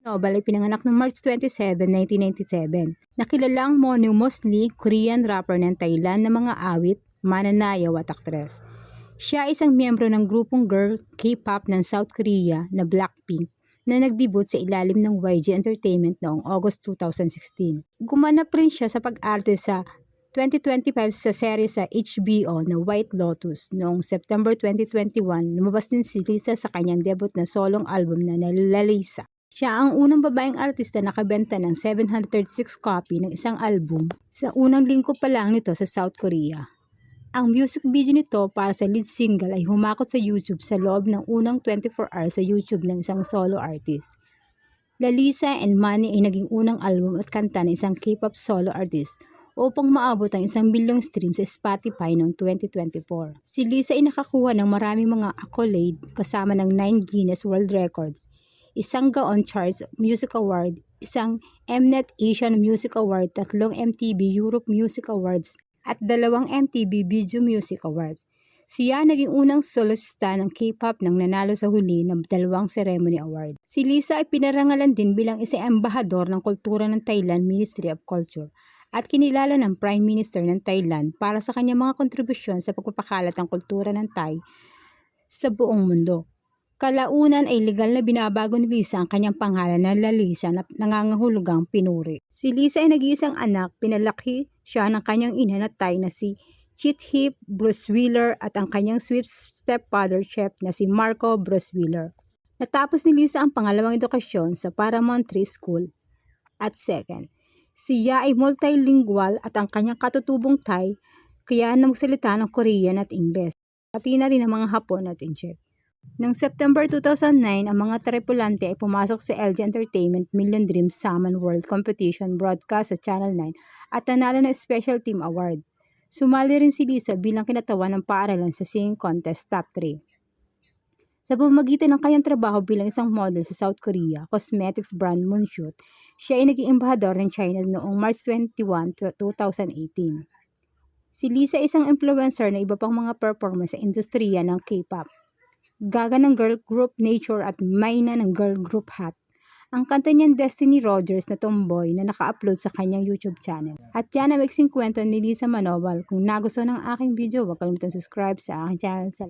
Nobel ay pinanganak noong March 27, 1997. Nakilalang mostly Korean rapper ng Thailand na mga awit, mananayaw at aktres. Siya ay isang miyembro ng grupong girl K-pop ng South Korea na Blackpink na nagdebut sa ilalim ng YG Entertainment noong August 2016. Gumanap rin siya sa pag-arte sa 2025 sa serye sa HBO na White Lotus. Noong September 2021, lumabas din si Lisa sa kanyang debut na solong album na Lalisa. Siya ang unang babaeng artista na nakabenta ng 736 copy ng isang album sa unang linggo pa lang nito sa South Korea. Ang music video nito para sa lead single ay humakot sa YouTube sa loob ng unang 24 hours sa YouTube ng isang solo artist. Lalisa and Money ay naging unang album at kanta ng isang K-pop solo artist upang maabot ang 1 bilyong stream sa Spotify noong 2024. Si Lisa ay nakakuha ng maraming mga accolade kasama ng 9 Guinness World Records, isang Gaon Charts Music Award, isang Mnet Asian Music Award, 3 MTV Europe Music Awards, at 2 MTV Video Music Awards. Siya naging unang solista ng K-pop nang nanalo sa huli ng 2 ceremony award. Si Lisa ay pinarangalan din bilang isang embahador ng kultura ng Thailand Ministry of Culture at kinilala ng Prime Minister ng Thailand para sa kanyang mga kontribusyon sa pagpapakalat ng kultura ng Thai sa buong mundo. Kalaunan ay legal na binabago ni Lisa ang kanyang pangalan na Lalisa na nangangahulugang pinuri. Si Lisa ay nag-iisang anak, pinalaki siya ng kanyang ina na Thai na si Chithip Bruce Wheeler at ang kanyang sweet stepfather chef na si Marco Bruce Wheeler. Natapos ni Lisa ang pangalawang edukasyon sa Paramount Tree School at second. Siya ay multilingual at ang kanyang katutubong Thai kaya na magsalita ng Korean at Ingles, pati na rin ang mga Hapon at Czech. Noong September 2009, ang mga tripulante ay pumasok sa LG Entertainment Million Dreams Salmon World Competition broadcast sa Channel 9 at nanalo ng Special Team Award. Sumali rin si Lisa bilang kinatawan ng paaralan sa singing contest top 3. Sa pamamagitan ng kanyang trabaho bilang isang model sa South Korea cosmetics brand Moonshoot, siya ay naging embahador ng China noong March 21, 2018. Si Lisa ay isang influencer na iba pang mga performance sa industriya ng K-pop. Gaga ng girl group Nature at Mayna ng girl group Hot. Ang kanta niyan Destiny Rogers na Tomboy na naka-upload sa kanyang YouTube channel. At yan ang maiksing kwento ni Lisa Manoval. Kung nagustuhan ng aking video, huwag kalimutan subscribe sa aking channel.